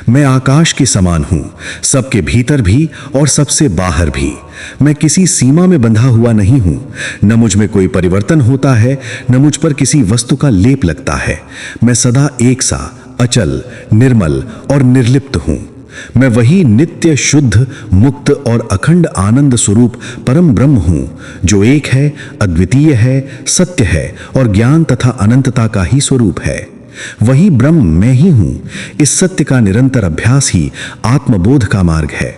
मैं आकाश के समान हूं, सबके भीतर भी और सबसे बाहर भी। मैं किसी सीमा में बंधा हुआ नहीं हूं। न मुझ में कोई परिवर्तन होता है, न मुझ पर किसी वस्तु का लेप लगता है। मैं सदा एक सा, अचल, निर्मल और निर्लिप्त हूं। मैं वही नित्य, शुद्ध, मुक्त और अखंड आनंद स्वरूप परम ब्रह्म हूं, जो एक है, अद्वितीय है, सत्य है और ज्ञान तथा अनंतता का ही स्वरूप है। वही ब्रह्म मैं ही हूं। इस सत्य का निरंतर अभ्यास ही आत्मबोध का मार्ग है।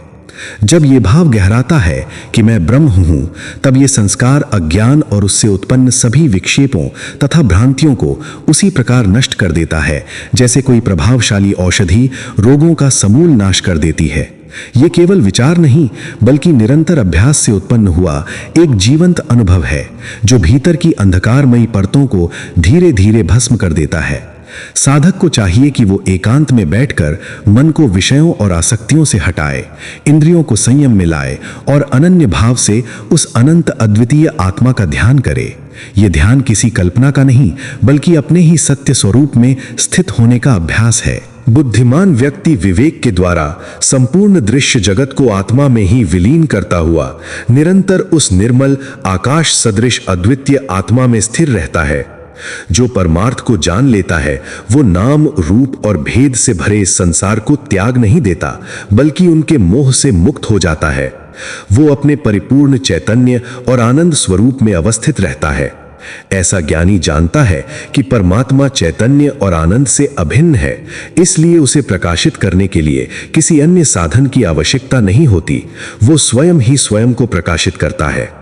जब ये भाव गहराता है कि मैं ब्रह्म हूं, तब ये संस्कार अज्ञान और उससे उत्पन्न सभी विक्षेपों तथा भ्रांतियों को उसी प्रकार नष्ट कर देता है जैसे कोई प्रभावशाली औषधि रोगों का समूल नाश कर देती है। ये केवल विचार नहीं, बल्कि निरंतर अभ्यास से उत्पन्न हुआ एक जीवंत अनुभव है, जो भीतर की अंधकारमयी परतों को धीरे धीरे भस्म कर देता है। साधक को चाहिए कि वो एकांत में बैठकर मन को विषयों और आसक्तियों से हटाए, इंद्रियों को संयम में लाए और अनन्य भाव से उस अनंत अद्वितीय आत्मा का ध्यान करे। ये ध्यान किसी कल्पना का नहीं, बल्कि अपने ही सत्य स्वरूप में स्थित होने का अभ्यास है। बुद्धिमान व्यक्ति विवेक के द्वारा संपूर्ण दृश्य जगत को आत्मा में ही विलीन करता हुआ निरंतर उस निर्मल आकाश सदृश अद्वितीय आत्मा में स्थिर रहता है। जो परमार्थ को जान लेता है, वो नाम, रूप और भेद से भरे इस संसार को त्याग नहीं देता, बल्कि उनके मोह से मुक्त हो जाता है। वो अपने परिपूर्ण चैतन्य और आनंद स्वरूप में अवस्थित रहता है। ऐसा ज्ञानी जानता है कि परमात्मा चैतन्य और आनंद से अभिन्न है, इसलिए उसे प्रकाशित करने के लिए किसी अन्य साधन की आवश्यकता नहीं होती। वो स्वयं ही स्वयं को प्रकाशित करता है।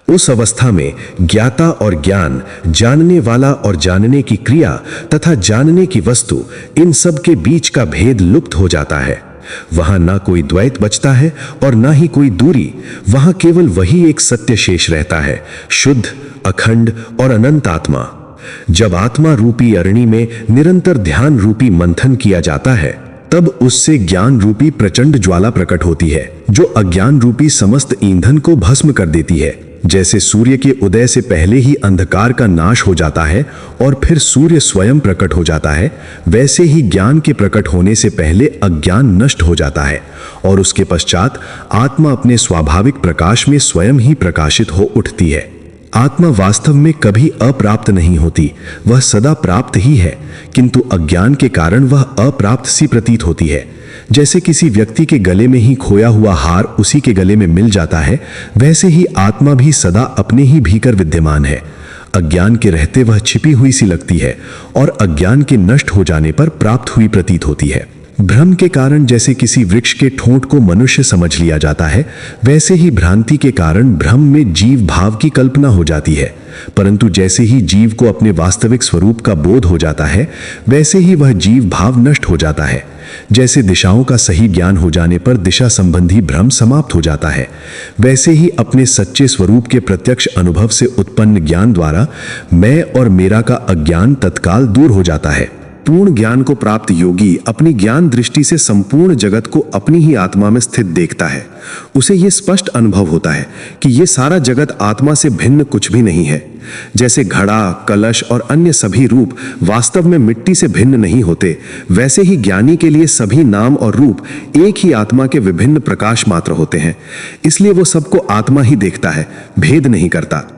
उस अवस्था में ज्ञाता और ज्ञान, जानने वाला और जानने की क्रिया तथा जानने की वस्तु, इन सब के बीच का भेद लुप्त हो जाता है। वहां ना कोई द्वैत बचता है और ना ही कोई दूरी। वहां केवल वही एक सत्य शेष रहता है, शुद्ध, अखंड और अनंत आत्मा। जब आत्मा रूपी अरणी में निरंतर ध्यान रूपी मंथन किया जाता है, तब उससे ज्ञान रूपी प्रचंड ज्वाला प्रकट होती है, जो अज्ञान रूपी समस्त ईंधन को भस्म कर देती है। जैसे सूर्य के उदय से पहले ही अंधकार का नाश हो जाता है और फिर सूर्य स्वयं प्रकट हो जाता है, वैसे ही ज्ञान के प्रकट होने से पहले अज्ञान नष्ट हो जाता है और उसके पश्चात आत्मा अपने स्वाभाविक प्रकाश में स्वयं ही प्रकाशित हो उठती है। आत्मा वास्तव में कभी अप्राप्त नहीं होती, वह सदा प्राप्त ही है, किंतु अज्ञान के कारण वह अप्राप्त सी प्रतीत होती है। जैसे किसी व्यक्ति के गले में ही खोया हुआ हार उसी के गले में मिल जाता है, वैसे ही आत्मा भी सदा अपने ही भीतर विद्यमान है। अज्ञान के रहते वह छिपी हुई सी लगती है और अज्ञान के नष्ट हो जाने पर प्राप्त हुई प्रतीत होती है। भ्रम के कारण जैसे किसी वृक्ष के ठोंठ को मनुष्य समझ लिया जाता है, वैसे ही भ्रांति के कारण भ्रम में जीव भाव की कल्पना हो जाती है। परंतु जैसे ही जीव को अपने वास्तविक स्वरूप का बोध हो जाता है, वैसे ही वह जीव भाव नष्ट हो जाता है। जैसे दिशाओं का सही ज्ञान हो जाने पर दिशा संबंधी भ्रम समाप्त हो जाता है, वैसे ही अपने सच्चे स्वरूप के प्रत्यक्ष अनुभव से उत्पन्न ज्ञान द्वारा मैं और मेरा का अज्ञान तत्काल दूर हो जाता है। पूर्ण ज्ञान को प्राप्त योगी अपनी ज्ञान दृष्टि से संपूर्ण जगत को अपनी ही आत्मा में स्थित देखता है। उसे यह स्पष्ट अनुभव होता है कि यह सारा जगत आत्मा से भिन्न कुछ भी नहीं है। जैसे घड़ा, कलश और अन्य सभी रूप वास्तव में मिट्टी से भिन्न नहीं होते, वैसे ही ज्ञानी के लिए सभी नाम और रूप एक ही आत्मा के विभिन्न प्रकाश मात्र होते हैं। इसलिए वो सबको आत्मा ही देखता है, भेद नहीं करता।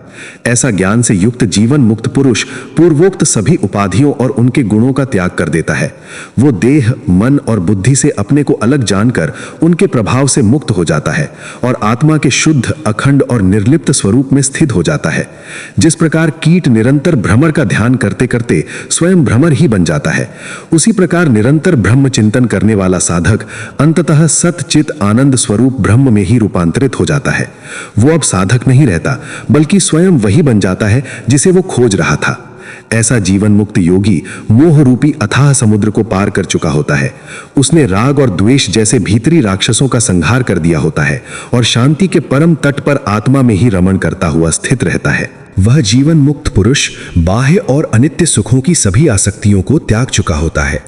ऐसा ज्ञान से युक्त जीवन मुक्त पुरुष पूर्वोक्त सभी उपाधियों और उनके गुणों का त्याग कर देता है। वो देह, मन और बुद्धि से अपने को अलग जानकर उनके प्रभाव से मुक्त हो जाता है और आत्मा के शुद्ध, अखंड और निर्लिप्त स्वरूप में स्थित हो जाता है। जिस प्रकार कीट निरंतर भ्रमर का ध्यान करते करते स्वयं भ्रमर ही बन जाता है, उसी प्रकार निरंतर ब्रह्म चिंतन करने वाला साधक अंततः सत चित आनंद स्वरूप ब्रह्म में ही रूपांतरित हो जाता है। वो अब साधक नहीं रहता, बल्कि स्वयं वही बन जाता है जिसे वो खोज रहा था। ऐसा जीवन मुक्त योगी मोह रूपी अथाह समुद्र को पार कर चुका होता है। उसने राग और द्वेष जैसे भीतरी राक्षसों का संहार कर दिया होता है और शांति के परम तट पर आत्मा में ही रमण करता हुआ स्थित रहता है। वह जीवन मुक्त पुरुष बाह्य और अनित्य सुखों की सभी आसक्तियों को त्याग चुका होता है।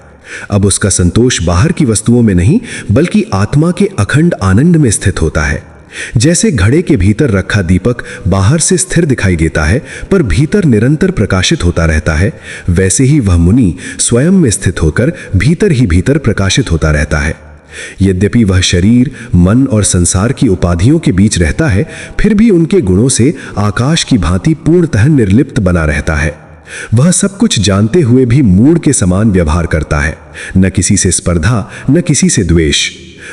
अब उसका संतोष बाहर की वस्तुओं में नहीं, बल्कि आत्मा के अखंड आनंद में स्थित होता है। जैसे घड़े के भीतर रखा दीपक बाहर से स्थिर दिखाई देता है पर भीतर निरंतर प्रकाशित होता रहता है, वैसे ही वह मुनि स्वयं में स्थित होकर भीतर ही भीतर प्रकाशित होता रहता है। यद्यपि वह शरीर, मन और संसार की उपाधियों के बीच रहता है, फिर भी उनके गुणों से आकाश की भांति पूर्णतः निर्लिप्त बना रहता है। वह सब कुछ जानते हुए भी मूढ़ के समान व्यवहार करता है, न किसी से स्पर्धा, न किसी से द्वेष।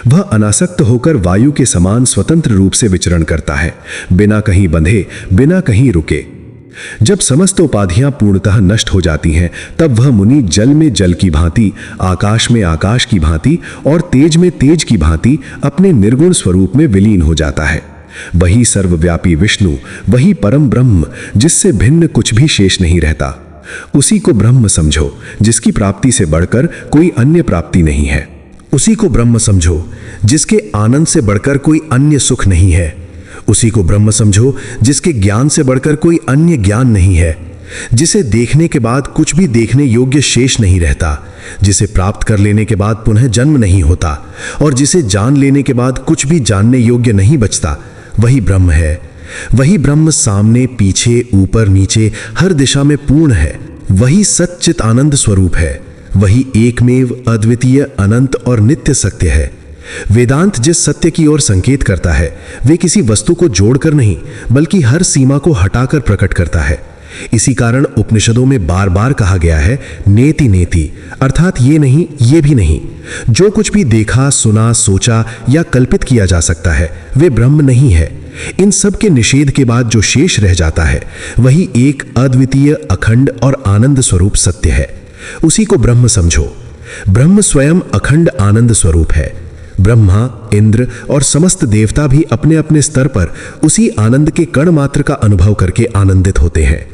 वह अनासक्त होकर वायु के समान स्वतंत्र रूप से विचरण करता है, बिना कहीं बंधे, बिना कहीं रुके। जब समस्त उपाधियां पूर्णतः नष्ट हो जाती हैं, तब वह मुनि जल में जल की भांति, आकाश में आकाश की भांति और तेज में तेज की भांति अपने निर्गुण स्वरूप में विलीन हो जाता है। वही सर्वव्यापी विष्णु, वही परम ब्रह्म, जिससे भिन्न कुछ भी शेष नहीं रहता। उसी को ब्रह्म समझो, जिसकी प्राप्ति से बढ़कर कोई अन्य प्राप्ति नहीं है। उसी को ब्रह्म समझो, जिसके आनंद से बढ़कर कोई अन्य सुख नहीं है। उसी को ब्रह्म समझो, जिसके ज्ञान से बढ़कर कोई अन्य ज्ञान नहीं है, जिसे देखने के बाद कुछ भी देखने योग्य शेष नहीं रहता, जिसे प्राप्त कर लेने के बाद पुनः जन्म नहीं होता और जिसे जान लेने के बाद कुछ भी जानने योग्य नहीं बचता। वही ब्रह्म है। वही ब्रह्म सामने, पीछे, ऊपर, नीचे, हर दिशा में पूर्ण है। वही सच्चित आनंद स्वरूप है। वही एकमेव, अद्वितीय, अनंत और नित्य सत्य है। वेदांत जिस सत्य की ओर संकेत करता है, वे किसी वस्तु को जोड़कर नहीं, बल्कि हर सीमा को हटाकर प्रकट करता है। इसी कारण उपनिषदों में बार बार कहा गया है, नेति नेति, अर्थात ये नहीं, ये भी नहीं। जो कुछ भी देखा, सुना, सोचा या कल्पित किया जा सकता है, वे ब्रह्म नहीं है। इन सब के निषेध के बाद जो शेष रह जाता है, वही एक अद्वितीय, अखंड और आनंद स्वरूप सत्य है। उसी को ब्रह्म समझो। ब्रह्म स्वयं अखंड आनंद स्वरूप है। ब्रह्मा, इंद्र और समस्त देवता भी अपने अपने स्तर पर उसी आनंद के कण मात्र का अनुभव करके आनंदित होते हैं।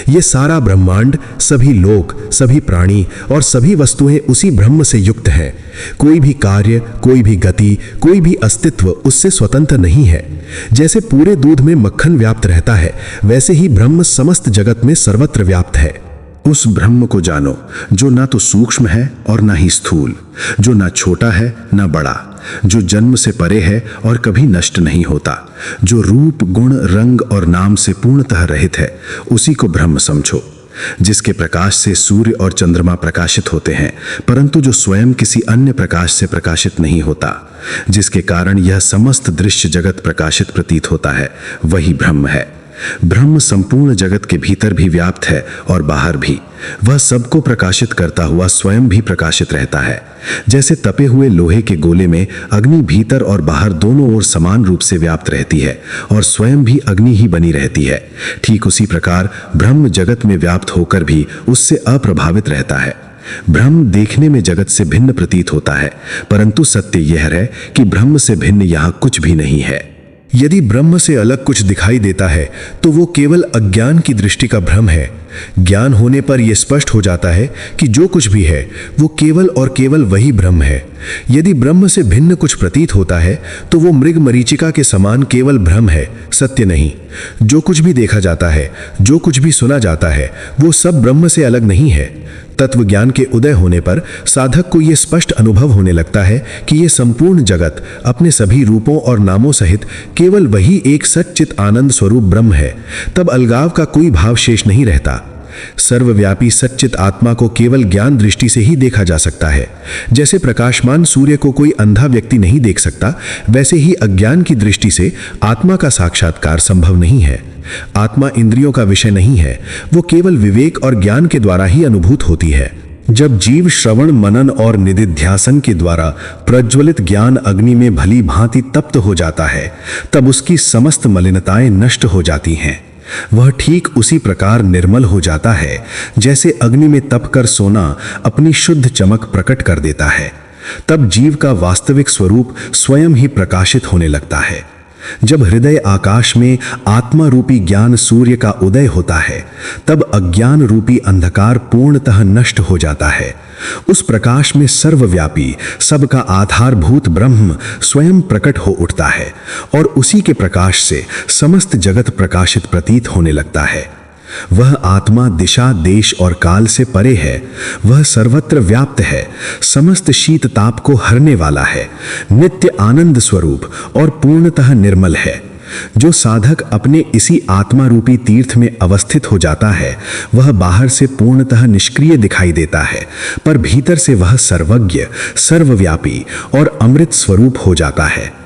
ये सारा ब्रह्मांड, सभी लोक, सभी प्राणी और सभी वस्तुएं उसी ब्रह्म से युक्त हैं। कोई भी कार्य, कोई भी गति, कोई भी अस्तित्व उससे स्वतंत्र नहीं है। जैसे पूरे दूध में मक्खन व्याप्त रहता है, वैसे ही ब्रह्म समस्त जगत में सर्वत्र व्याप्त है। उस ब्रह्म को जानो, जो ना तो सूक्ष्म है और ना ही स्थूल, जो ना छोटा है ना बड़ा, जो जन्म से परे है और कभी नष्ट नहीं होता, जो रूप, गुण, रंग और नाम से पूर्णतः रहित है। उसी को ब्रह्म समझो। जिसके प्रकाश से सूर्य और चंद्रमा प्रकाशित होते हैं, परंतु जो स्वयं किसी अन्य प्रकाश से प्रकाशित नहीं होता, जिसके कारण यह समस्त दृश्य जगत प्रकाशित प्रतीत होता है, वही ब्रह्म है। ब्रह्म संपूर्ण जगत के भीतर भी व्याप्त है और बाहर भी। वह सबको प्रकाशित करता हुआ स्वयं भी प्रकाशित रहता है। जैसे तपे हुए लोहे के गोले में अग्नि भीतर और बाहर दोनों ओर समान रूप से व्याप्त रहती है और स्वयं भी अग्नि ही बनी रहती है, ठीक उसी प्रकार ब्रह्म जगत में व्याप्त होकर भी उससे अप्रभावित रहता है। ब्रह्म देखने में जगत से भिन्न प्रतीत होता है, परंतु सत्य यह है कि ब्रह्म से भिन्न यहाँ कुछ भी नहीं है। यदि ब्रह्म से अलग कुछ दिखाई देता है तो वो केवल अज्ञान की दृष्टि का भ्रम है। ज्ञान होने पर यह स्पष्ट हो जाता है कि जो कुछ भी है वो केवल और केवल वही ब्रह्म है। यदि ब्रह्म से भिन्न कुछ प्रतीत होता है तो वो मृग मरीचिका के समान केवल भ्रम है, सत्य नहीं। जो कुछ भी देखा जाता है, जो कुछ भी सुना जाता है, वो सब ब्रह्म से अलग नहीं है। तत्व ज्ञान के उदय होने पर साधक को यह स्पष्ट अनुभव होने लगता है कि यह संपूर्ण जगत अपने सभी रूपों और नामों सहित केवल वही एक सच्चित आनंद स्वरूप ब्रह्म है। तब अलगाव का कोई भाव शेष नहीं रहता। सर्वव्यापी सच्चित आत्मा को केवल ज्ञान दृष्टि से ही देखा जा सकता है। जैसे प्रकाशमान सूर्य को कोई अंधा व्यक्ति नहीं देख सकता, वैसे ही अज्ञान की दृष्टि से आत्मा का साक्षात्कार संभव नहीं है। आत्मा इंद्रियों का विषय नहीं है, वो केवल विवेक और ज्ञान के द्वारा ही अनुभूत होती है। जब जीव श्रवण, मनन और निदिध्यासन के द्वारा प्रज्वलित ज्ञान अग्नि में भली भांति तप्त हो जाता है, तब उसकी समस्त मलिनताएं नष्ट हो जाती हैं। वह ठीक उसी प्रकार निर्मल हो जाता है जैसे अग्नि में तपकर सोना अपनी शुद्ध चमक प्रकट कर देता है। तब जीव का वास्तविक स्वरूप स्वयं ही प्रकाशित होने लगता है। जब हृदय आकाश में आत्मा रूपी ज्ञान सूर्य का उदय होता है, तब अज्ञान रूपी अंधकार पूर्णतः नष्ट हो जाता है। उस प्रकाश में सर्वव्यापी, सबका आधारभूत ब्रह्म स्वयं प्रकट हो उठता है और उसी के प्रकाश से समस्त जगत प्रकाशित प्रतीत होने लगता है। वह आत्मा दिशा, देश और काल से परे है। वह सर्वत्र व्याप्त है, समस्त शीत ताप को हरने वाला है, नित्य आनंद स्वरूप और पूर्णतः निर्मल है। जो साधक अपने इसी आत्मा रूपी तीर्थ में अवस्थित हो जाता है, वह बाहर से पूर्णतः निष्क्रिय दिखाई देता है, पर भीतर से वह सर्वज्ञ, सर्वव्यापी और अमृत स्वरूप हो जाता है।